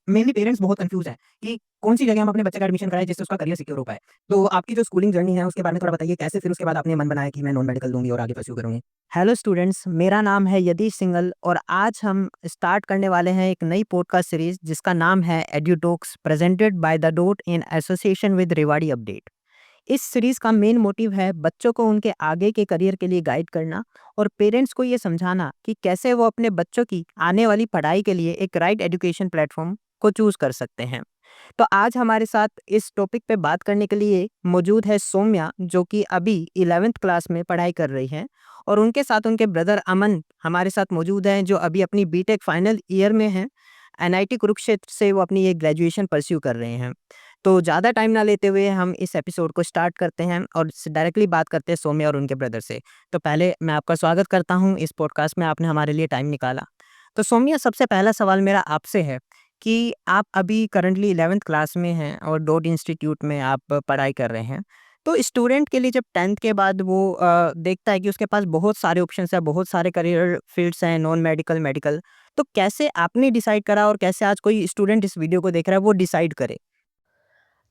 Mainly parents बहुत confuse हैं कि कौन सी जगह हम अपने बच्चे का एडमिशन कराएं जिससे उसका करियर सिक्योर हो पाए। तो आपकी जो स्कूलिंग जर्नी है उसके बारे में थोड़ा बताइए, कैसे फिर उसके बाद आपने मन बनाया कि मैं नॉन मेडिकल लूंगी और आगे परस्यू करूंगी। हेलो स्टूडेंट्स, मेरा नाम है यदीश सिंगल और आज हम स्टार्ट करने वाले हैं एक नई पॉडकास्ट सीरीज जिसका नाम है edutalks, presented by the dot in association with Rewari update. इस सीरीज का मेन मोटिव है बच्चों को उनके आगे के करियर के लिए गाइड करना और पेरेंट्स को ये समझाना कि कैसे वो अपने बच्चों की आने वाली पढ़ाई के लिए एक राइट एजुकेशन प्लेटफॉर्म को चूज कर सकते हैं। तो आज हमारे साथ इस टॉपिक पे बात करने के लिए मौजूद है सौम्या, जो कि अभी 11th क्लास में पढ़ाई कर रही है, और उनके साथ उनके ब्रदर अमन हमारे साथ मौजूद हैं, जो अभी अपनी बीटेक फाइनल ईयर में हैं। एनआईटी कुरुक्षेत्र से वो अपनी ये ग्रेजुएशन परस्यू कर रहे हैं। तो ज़्यादा टाइम ना लेते हुए हम इस एपिसोड को स्टार्ट करते हैं और डायरेक्टली बात करते हैं सौम्या और उनके ब्रदर से। तो पहले मैं आपका स्वागत करता हूँ इस पॉडकास्ट में, आपने हमारे लिए टाइम निकाला। तो सौम्या, सबसे पहला सवाल मेरा आपसे है कि आप अभी करंटली 11th क्लास में हैं और डॉट इंस्टीट्यूट में आप पढ़ाई कर रहे हैं। तो स्टूडेंट के लिए जब 10th के बाद वो देखता है कि उसके पास बहुत सारे ऑप्शंस हैं, बहुत सारे करियर फील्ड्स हैं, नॉन मेडिकल, मेडिकल, तो कैसे आपने डिसाइड करा और कैसे आज कोई स्टूडेंट इस वीडियो को देख रहा है वो डिसाइड करे?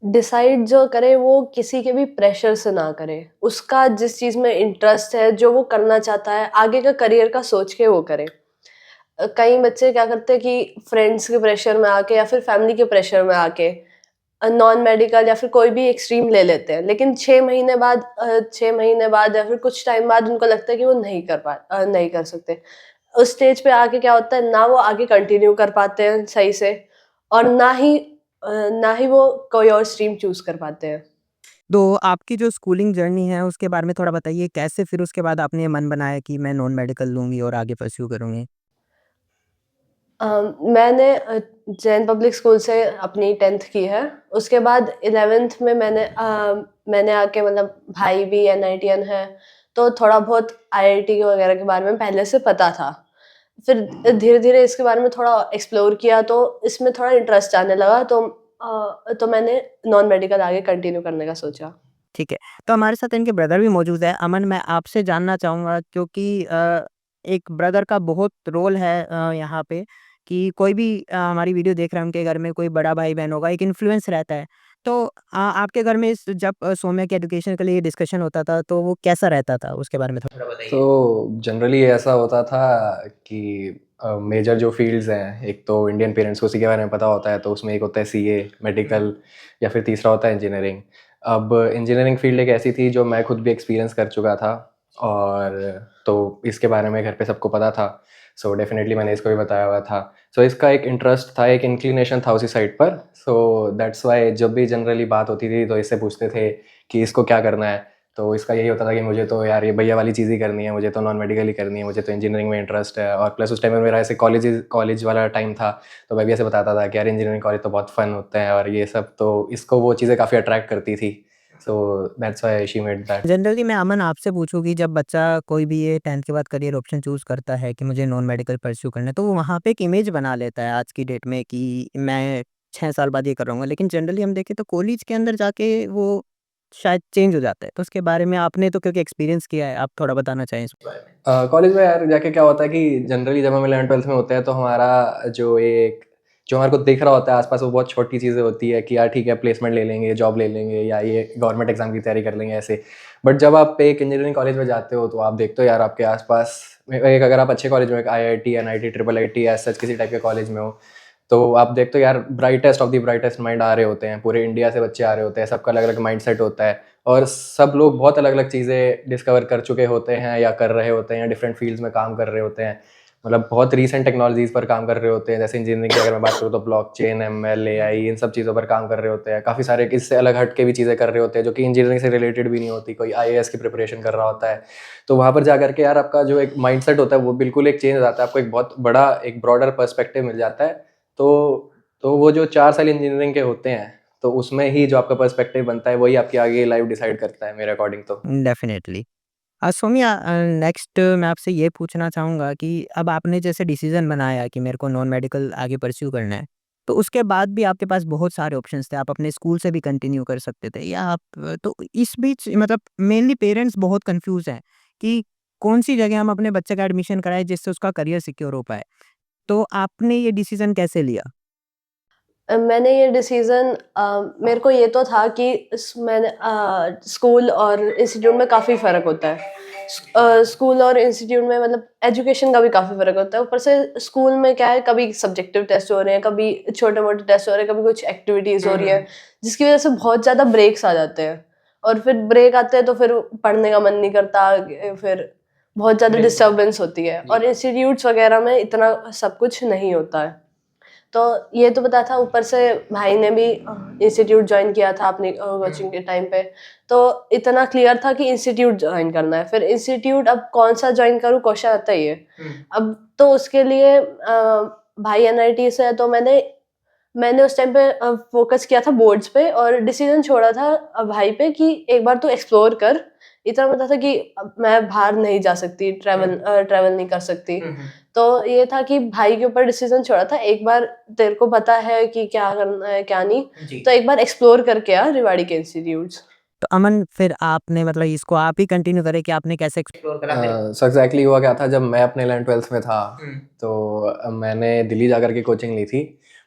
डिसाइड जो करे वो किसी के भी प्रेशर से ना करे। उसका जिस चीज़ में इंटरेस्ट है, जो वो करना चाहता है, आगे का करियर का सोच के वो करे। कई बच्चे क्या करते हैं कि फ्रेंड्स के प्रेशर में आके या फिर फैमिली के प्रेशर में आके नॉन मेडिकल या फिर कोई भी एक स्ट्रीम ले लेते हैं। लेकिन 6 महीने बाद या फिर कुछ टाइम बाद उनको लगता है कि वो नहीं कर सकते। उस स्टेज पे आके क्या होता है, ना वो आगे कंटिन्यू कर पाते हैं सही से और ना ही वो कोई और स्ट्रीम चूज़ कर पाते हैं। तो आपकी जो स्कूलिंग जर्नी है उसके बारे में थोड़ा बताइए, कैसे फिर उसके बाद आपने मन बनाया कि मैं नॉन मेडिकल लूँगी और आगे परस्यू करूँगी? मैंने जैन पब्लिक स्कूल से अपनी 10th की है। उसके बाद 11th में मैंने आके मतलब भाई भी एनआईटीएन है, तो थोड़ा बहुत आईआईटी वगैरह के बारे में पहले से पता था। फिर धीरे-धीरे इसके बारे में थोड़ा एक्सप्लोर किया तो इसमें थोड़ा इंटरेस्ट आने लगा, तो मैंने नॉन मेडिकल आगे कंटिन्यू करने का सोचा। ठीक है। तो हमारे साथ इनके ब्रदर भी मौजूद है। अमन, मैं आपसे जानना चाहूँगा क्योंकि एक ब्रदर का बहुत रोल है यहाँ पे कि कोई भी हमारी वीडियो देख रहा है, उनके घर में कोई बड़ा भाई-बहन होगा, एक इन्फ्लुएंस रहता है। तो आपके घर में इस जब सौम्या के एजुकेशन के लिए डिस्कशन होता था, तो वो कैसा रहता था? उसके बारे में थोड़ा बताइए। तो जनरली ऐसा होता था कि मेजर जो फील्ड्स हैं, एक तो इंडियन पेरेंट्स को उसी के बारे में पता होता है, तो उसमें एक होता है सीए, मेडिकल, या फिर तीसरा होता है इंजीनियरिंग। अब इंजीनियरिंग फील्ड एक ऐसी थी जो मैं खुद भी एक्सपीरियंस कर चुका था, और तो इसके बारे में घर पे सबको पता था। सो डेफिनेटली मैंने इसको भी बताया हुआ था। सो इसका एक इंटरेस्ट था, एक इंक्लिनेशन था उसी साइड पर। सो दैट्स वाई जब भी जनरली बात होती थी तो इससे पूछते थे कि इसको क्या करना है, तो इसका यही होता था कि मुझे तो यार ये भैया वाली चीज़ ही करनी है, मुझे तो नॉन मेडिकल ही करनी है, मुझे तो इंजीनियरिंग में इंटरेस्ट है। और प्लस उस टाइम में मेरा ऐसे कॉलेज वाला टाइम था, तो मैं भी ऐसे बताता था कि यार इंजीनियरिंग कॉलेज तो बहुत फन होता है और ये सब, तो इसको वो चीज़ें काफ़ी अट्रैक्ट करती थी। So that's why she made that. Generally मैं अमन आपसे पूछूँ कि जब बच्चा कोई भी ये 10th के बाद करियर ऑप्शन चूज़ करता है कि मुझे नॉन मेडिकल परस्यू करना है, तो वो वहाँ पे एक इमेज बना लेता है आज की डेट में कि मैं 6 साल बाद ये करूँगा। लेकिन जनरली हम देखें तो कॉलेज के अंदर जाके वो शायद चेंज हो जाता है। तो उसके बारे में आपने तो क्योंकि एक्सपीरियंस किया है, आप थोड़ा बताना चाहें इसके बारे में? कॉलेज में यार जाके क्या होता है कि जनरली जब हम 11th-12th में होते हैं तो हमारा जो हमारे को दिख रहा होता है आसपास, वो बहुत छोटी चीज़ें होती है कि यार ठीक है, प्लेसमेंट ले लेंगे, जॉब ले लेंगे, या ये गवर्नमेंट एग्जाम की तैयारी कर लेंगे ऐसे। बट जब आप एक इंजीनियरिंग कॉलेज में जाते हो तो आप देखते हो यार आपके आसपास एक, अगर आप अच्छे कॉलेज में, एक आईआईटी, एनआईटी, ट्रिपल आईटी, ऐसा किसी टाइप के कॉलेज में हो, तो आप देखते हो यार brightest of the brightest mind आ रहे होते हैं, पूरे इंडिया से बच्चे आ रहे होते हैं, सबका अलग अलग माइंड सेट होता है, और सब लोग बहुत अलग अलग चीज़ें डिस्कवर कर चुके होते हैं या कर रहे होते हैं, या डिफरेंट फील्ड्स में काम कर रहे होते हैं। मतलब बहुत रीसेंट टेक्नोलॉजीज़ पर काम कर रहे होते हैं, जैसे इंजीनियरिंग की अगर मैं बात करूँ तो ब्लॉकचेन, एमएल, एआई, इन सब चीज़ों पर काम कर रहे होते हैं। काफ़ी सारे इससे अलग हट के भी चीज़ें कर रहे होते हैं जो कि इंजीनियरिंग से रिलेटेड भी नहीं होती, कोई आईएएस की प्रिपरेशन कर रहा होता है। तो वहाँ पर जा करके यार आपका जो एक माइंडसेट होता है वो बिल्कुल एक चेंज हो जाता है, आपको एक बहुत बड़ा, एक ब्रॉडर पर्सपेक्टिव मिल जाता है। तो तो वो जो 4 साल इंजीनियरिंग के होते हैं, तो उसमें ही जो आपका पर्सपेक्टिव बनता है वही आपकी आगे लाइफ डिसाइड करता है मेरे अकॉर्डिंग तो। डेफ़िनेटली। सौम्या, नेक्स्ट मैं आपसे ये पूछना चाहूँगा कि अब आपने जैसे डिसीज़न बनाया कि मेरे को नॉन मेडिकल आगे परस्यू करना है, तो उसके बाद भी आपके पास बहुत सारे ऑप्शंस थे। आप अपने स्कूल से भी कंटिन्यू कर सकते थे या आप तो इस बीच मतलब मेनली पेरेंट्स बहुत कन्फ्यूज़ हैं कि कौन-सी जगह हम अपने बच्चे का एडमिशन कराएँ जिससे उसका करियर सिक्योर हो पाए। तो आपने ये डिसीज़न कैसे लिया? मैंने ये डिसीज़न मेरे को ये तो था कि मैंने स्कूल और इंस्टीट्यूट में काफ़ी फ़र्क होता है। स्कूल और इंस्टीट्यूट में मतलब एजुकेशन का भी काफ़ी फ़र्क होता है। ऊपर से स्कूल में क्या है, कभी सब्जेक्टिव टेस्ट हो रहे हैं, कभी छोटे-मोटे टेस्ट हो रहे हैं, कभी कुछ एक्टिविटीज़ हो रही है, जिसकी वज़ह से बहुत ज़्यादा ब्रेक्स आ जाते हैं। और फिर ब्रेक आते हैं तो फिर पढ़ने का मन नहीं करता, फिर बहुत ज़्यादा डिस्टर्बेंस होती है। और इंस्टीट्यूट्स वग़ैरह में इतना सब कुछ नहीं होता है। तो ये तो पता था, ऊपर से भाई ने भी इंस्टीट्यूट जॉइन किया था अपनी कोचिंग के टाइम पे, तो इतना क्लियर था कि इंस्टीट्यूट जॉइन करना है। फिर इंस्टीट्यूट अब कौन सा जॉइन करूँ, क्वेश्चन आता ही है। अब तो उसके लिए भाई एनआईटी से है, तो मैंने उस टाइम पे फोकस किया था बोर्ड्स पे और डिसीजन छोड़ा था भाई पे कि एक बार तू एक्सप्लोर कर। इतना पता था कि अब मैं बाहर नहीं जा सकती, ट्रैवल नहीं कर सकती। तो ये था कि भाई के ऊपर डिसीजन छोड़ा था, एक बार तेरे को पता है कि क्या करना है क्या नहीं, तो एक बार एक्सप्लोर करके आ रेवाड़ी के इंस्टीट्यूट्स। तो अमन फिर आपने मतलब इसको आप ही कंटिन्यू करें कि आपने कैसे एक्सप्लोर करा फिर? सो एग्जैक्टली हुआ क्या था, जब मैं अपने 11th-12th में था तो मैंने दिल्ली जा करके कोचिंग ली थी।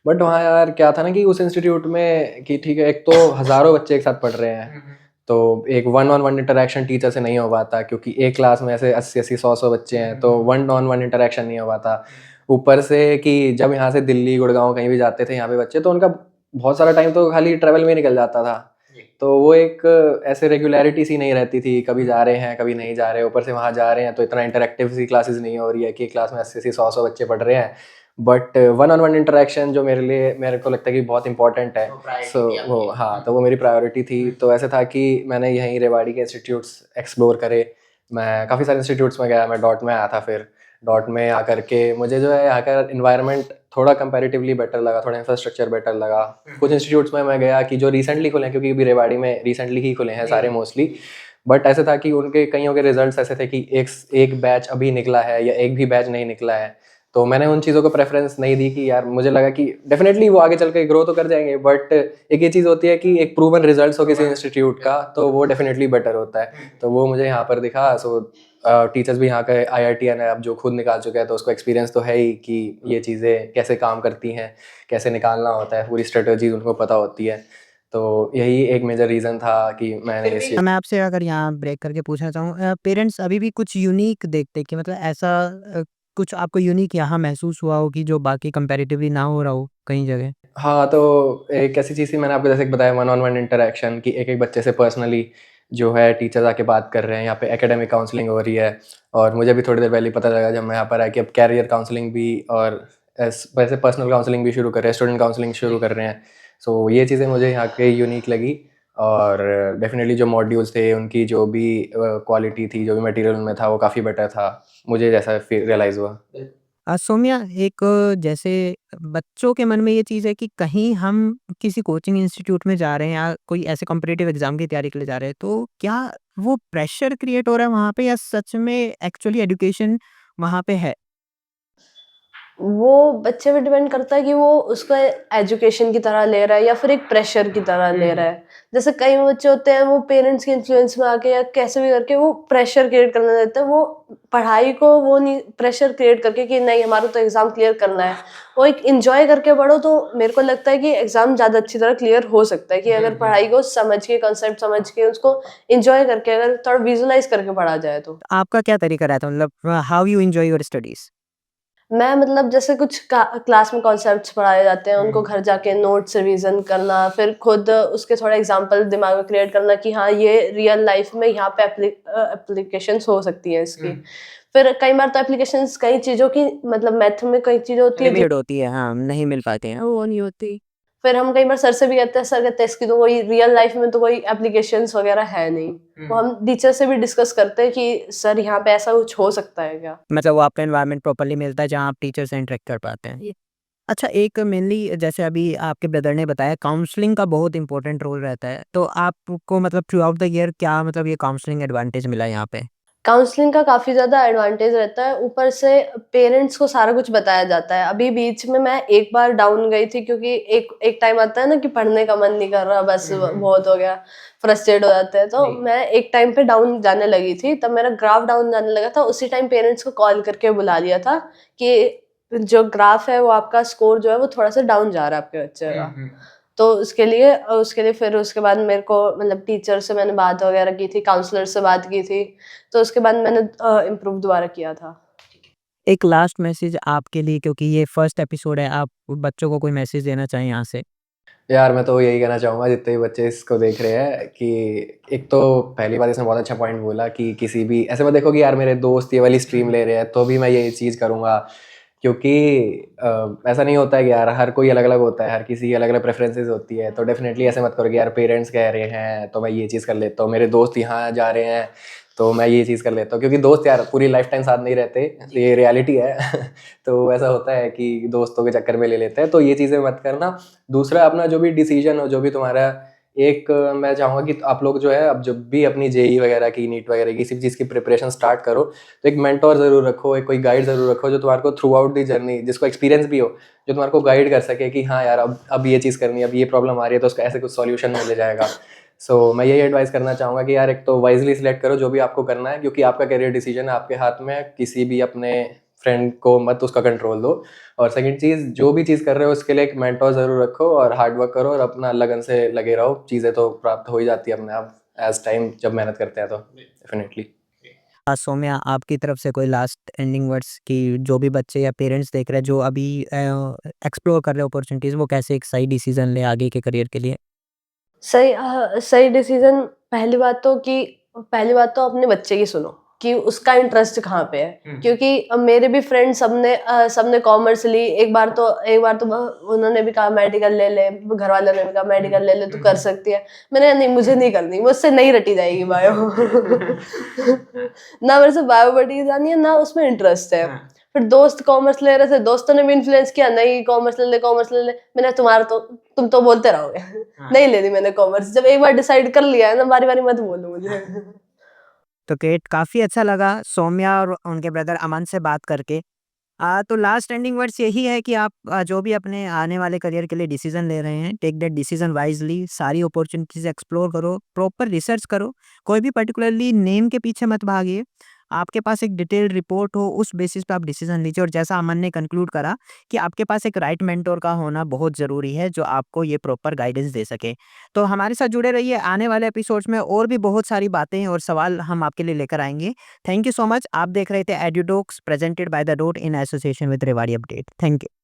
बट वहाँ यार क्या था ना कि उस इंस्टीट्यूट में कि ठीक है, एक तो हज़ारों बच्चे एक साथ पढ़ रहे हैं, तो एक one on one interaction teacher से नहीं हो पाता, क्योंकि एक क्लास में ऐसे 80-80 100-100 बच्चे हैं, तो वन ऑन वन इंटरेक्शन नहीं हो पाता। ऊपर से कि जब यहाँ से दिल्ली गुड़गांव कहीं भी जाते थे यहाँ पे बच्चे, तो उनका बहुत सारा टाइम तो खाली ट्रैवल में ही निकल जाता था। तो वो एक ऐसे रेगुलरिटी सी नहीं रहती थी, कभी जा रहे हैं कभी नहीं जा रहे। ऊपर से वहाँ जा रहे हैं तो इतना इंटरेक्टिव सी क्लासेस नहीं हो रही है कि क्लास में 80-80 100-100 बच्चे पढ़ रहे हैं। But one on one interaction जो मेरे को लगता है कि बहुत इंपॉर्टेंट है। सो वो हाँ, तो वो मेरी प्रायोरिटी थी। तो ऐसे था कि मैंने यहीं रेवाड़ी के इंस्टीट्यूट्स एक्सप्लोर करे। मैं काफ़ी सारे इंस्टीट्यूट्स में गया, मैं डॉट में आया था। फिर डॉट में आकर के मुझे जो है यहाँ का इन्वायरमेंट थोड़ा कंपैरेटिवली बेटर लगा, थोड़ा इंफ्रास्ट्रक्चर बेटर लगा। कुछ इंस्टीट्यूट्स में मैं गया कि जो रिसेंटली खुले हैं, क्योंकि अभी रेवाड़ी में रिसेंटली ही खुले हैं सारे मोस्टली। बट ऐसे था कि उनके कईयों के रिजल्ट्स ऐसे थे कि एक बैच अभी निकला है या एक भी बैच नहीं निकला है। तो मैंने उन चीज़ों को प्रेफरेंस नहीं दी कि यार, मुझे लगा कि डेफिनेटली वो आगे चल के ग्रो तो कर जाएंगे, बट एक ये चीज़ होती है कि एक प्रूवन रिजल्ट्स हो किसी इंस्टीट्यूट का, तो वो डेफिनेटली बेटर होता है। तो वो मुझे यहाँ पर दिखा। सो टीचर्स भी यहाँ के IITian है अब, जो खुद निकाल चुके हैं, तो उसको एक्सपीरियंस तो है ही कि ये चीज़ें कैसे काम करती हैं, कैसे निकालना होता है, पूरी स्ट्रेटजीज उनको पता होती है। तो यही एक मेजर रीज़न था कि मैंने इस मैं आपसे अगर यहाँ ब्रेक करके पूछना चाहूँ, पेरेंट्स अभी भी कुछ यूनिक देखते हैं कि मतलब ऐसा कुछ आपको यूनिक यहाँ महसूस हुआ हो कि जो बाकी कंपैरेटिवली ना हो रहा हो कहीं जगह? हाँ, तो एक ऐसी चीज़ थी, मैंने आपको जैसे कि बताया, वन ऑन वन इंटरेक्शन की, एक-एक बच्चे से पर्सनली जो है टीचर्स आके बात कर रहे हैं। यहाँ पे एकेडमिक काउंसलिंग हो रही है। और मुझे भी थोड़ी देर पहले ही पता लगा जब मैं यहाँ पर आया कि अब कैरियर काउंसलिंग भी और वैसे पर्सनल काउंसलिंग भी शुरू कर रहे हैं, स्टूडेंट काउंसलिंग शुरू कर रहे हैं। सो ये चीज़ें मुझे यहाँ के यूनिक लगी। और डेफ़िनेटली जो मॉड्यूल्स थे, उनकी जो भी क्वालिटी थी, जो भी मटेरियल उनमें था, वो काफ़ी बेटर था, मुझे जैसा रियलाइज़ हुआ। सौम्या, एक जैसे बच्चों के मन में ये चीज़ है कि कहीं हम किसी कोचिंग इंस्टीट्यूट में जा रहे हैं या कोई ऐसे कॉम्पिटिटिव एग्जाम की तैयारी के लिए जा रहे हैं, तो क्या वो प्रेशर क्रिएट हो रहा है वहाँ पे या सच में एक्चुअली एजुकेशन वहाँ पे है? वो बच्चे पे डिपेंड करता है कि वो उसको एजुकेशन की तरह ले रहा है या फिर एक प्रेशर की तरह ले रहा है। जैसे कई बच्चे होते हैं, वो पेरेंट्स के इन्फ्लुएंस में आके या कैसे भी करके वो प्रेशर क्रिएट करने देते हैं। वो पढ़ाई को वो नहीं प्रेशर क्रिएट करके कि नहीं, हमारा तो एग्ज़ाम क्लियर करना है। वो एक एन्जॉय करके पढ़ो, तो मेरे को लगता है कि एग्ज़ाम ज़्यादा अच्छी तरह क्लियर हो सकता है कि अगर पढ़ाई को समझ के, कंसेप्ट समझ के, उसको एन्जॉय करके, अगर थोड़ा विजुअलाइज़ करके पढ़ा जाए तो। आपका क्या तरीका रहता है, मतलब how you enjoy your studies? मैं मतलब जैसे कुछ क्लास में कॉन्सेप्ट्स पढ़ाए जाते हैं, उनको घर जाके नोट्स रिवीजन करना, फिर खुद उसके थोड़ा एग्जांपल दिमाग में क्रिएट करना कि हाँ, ये रियल लाइफ में यहाँ पे एप्लीकेशंस हो सकती है इसकी। फिर कई बार तो एप्लीकेशंस कई चीज़ों की, मतलब मैथ में कई चीज़ें होती है लिमिटेड होती है, हाँ, नहीं मिल पाते हैं, वो नहीं होती। फिर हम कई बार सर से भी कहते हैं, सर कहते हैं इसकी तो कोई रियल लाइफ में तो कोई एप्लीकेशंस वगैरह है नहीं। तो हम टीचर से भी डिस्कस करते हैं कि सर यहाँ पे ऐसा कुछ हो सकता है क्या? मतलब वो आपका एनवायरनमेंट प्रॉपर्ली मिलता है जहाँ आप टीचर से इंटरेक्ट कर पाते हैं। अच्छा, एक मेनली जैसे अभी आपके ब्रदर ने बताया काउंसलिंग का बहुत इंपॉर्टेंट रोल रहता है, तो आपको मतलब थ्रू आउट द ईयर क्या मतलब ये काउंसलिंग एडवांटेज मिला यहाँ पे? काउंसलिंग का काफ़ी ज़्यादा एडवांटेज रहता है, ऊपर से पेरेंट्स को सारा कुछ बताया जाता है। अभी बीच में मैं एक बार डाउन गई थी, क्योंकि एक एक टाइम आता है ना कि पढ़ने का मन नहीं कर रहा, बस बहुत हो गया, फ्रस्ट्रेट हो जाते हैं। तो मैं एक टाइम पे डाउन जाने लगी थी, तब मेरा ग्राफ डाउन जाने लगा था। उसी टाइम पेरेंट्स को कॉल करके बुला लिया था कि जो ग्राफ है वो आपका स्कोर जो है वो थोड़ा-सा डाउन जा रहा है आपके बच्चे का। तो उसके लिए फिर उसके बाद मेरे को मतलब टीचर से मैंने बात वगैरह की थी, काउंसलर से बात की थी, तो उसके बाद मैंने इम्प्रूव दोबारा किया था। एक लास्ट मैसेज आपके लिए, क्योंकि ये फर्स्ट एपिसोड है, आप बच्चों को कोई मैसेज देना चाहें यहाँ से? यार मैं तो यही कहना चाहूँगा जितने भी बच्चे इसको देख रहे हैं कि एक तो पहली बात इसने बहुत अच्छा पॉइंट बोला कि किसी भी ऐसे मत देखो कि यार मेरे दोस्त ये वाली स्ट्रीम ले रहे हैं तो भी मैं ये चीज़ करूँगा, क्योंकि ऐसा नहीं होता है कि यार हर कोई अलग अलग होता है, हर किसी की अलग अलग प्रेफरेंसेस होती है। तो डेफिनेटली ऐसे मत करो कि यार पेरेंट्स कह रहे हैं तो मैं ये चीज़ कर लेता हूँ, मेरे दोस्त यहाँ जा रहे हैं तो मैं ये चीज़ कर लेता हूँ, क्योंकि दोस्त यार पूरी लाइफ टाइम साथ नहीं रहते, ये रियलिटी है तो ऐसा होता है कि दोस्तों के चक्कर में ले लेते हैं, तो ये चीज़ें मत करना। दूसरा, अपना जो भी डिसीजन हो, जो भी तुम्हारा एक मैं चाहूँगा कि आप लोग जो है अब जब भी अपनी जेई वगैरह की, नीट वगैरह की किसी भी चीज़ की प्रिपरेशन स्टार्ट करो तो एक मेंटोर ज़रूर रखो, एक कोई गाइड ज़रूर रखो जो तुम्हारे को थ्रू आउट दी जर्नी, जिसको एक्सपीरियंस भी हो, जो तुम्हारे को गाइड कर सके कि हाँ यार अब ये चीज़ करनी है, अब ये प्रॉब्लम आ रही है तो उसका ऐसे कुछ सॉल्यूशन मिल जाएगा। सो मैं यही एडवाइस करना चाहूँगा कि यार एक तो वाइजली सिलेक्ट करो जो भी आपको करना है, क्योंकि आपका करियर डिसीजन है आपके हाथ में, किसी भी अपने फ्रेंड को मत उसका कंट्रोल दो। और सेकंड चीज़, जो भी चीज़ कर रहे हो उसके लिए एक मेंटोर ज़रूर रखो और हार्ड वर्क करो और अपना लगन से लगे रहो, चीज़ें तो प्राप्त हो ही जाती है अपने आप एज टाइम, जब मेहनत करते हैं तो डेफिनेटली। सौम्या, आपकी तरफ से कोई लास्ट एंडिंग वर्ड्स कि जो भी बच्चे या पेरेंट्स देख रहे हैं जो अभी एक्सप्लोर कर रहे हैं अपॉर्चुनिटीज़, वो कैसे एक सही डिसीजन ले आगे के करियर के लिए? सही डिसीज़न पहली बात तो अपने बच्चे की सुनो कि उसका इंटरेस्ट कहाँ पे है। क्योंकि मेरे भी फ्रेंड सबने कॉमर्स ली, एक बार तो उन्होंने भी कहा मेडिकल ले ले, घर वालों ने भी कहा मेडिकल ले ले, तू कर सकती है। मैंने कहा नहीं, मुझे नहीं करनी, मुझसे नहीं रटी जाएगी बायो। ना मेरे से बायो पढ़ी जानी है, ना उसमें इंटरेस्ट है। फिर दोस्त कॉमर्स ले रहे थे, दोस्तों ने भी इन्फ्लुएंस किया, नहीं कॉमर्स ले ले। मैंने तुम तो बोलते रहोगे। नहीं लेनी मैंने कॉमर्स, जब एक बार डिसाइड कर लिया है ना, बारी बारी मत बोलो मुझे। तो ग्रेट, काफ़ी अच्छा लगा सौम्या और उनके ब्रदर अमन से बात करके। तो लास्ट एंडिंग वर्ड्स यही है कि आप जो भी अपने आने वाले करियर के लिए डिसीजन ले रहे हैं, टेक दैट डिसीजन वाइजली, सारी अपॉर्चुनिटीज़ एक्सप्लोर करो, प्रॉपर रिसर्च करो, कोई भी पर्टिकुलरली नेम के पीछे मत भागिए। आपके पास एक डिटेल्ड रिपोर्ट हो, उस बेसिस पे आप डिसीजन लीजिए, और जैसा अमन ने कंक्लूड करा कि आपके पास एक राइट मेंटर का होना बहुत ज़रूरी है, जो आपको ये प्रॉपर गाइडेंस दे सके। तो हमारे साथ जुड़े रहिए, आने वाले एपिसोड्स में और भी बहुत सारी बातें और सवाल हम आपके लिए लेकर आएँगे। Thank you so much. आप देख रहे थे edutalks presented by the dot in association with Rewari update. Thank you.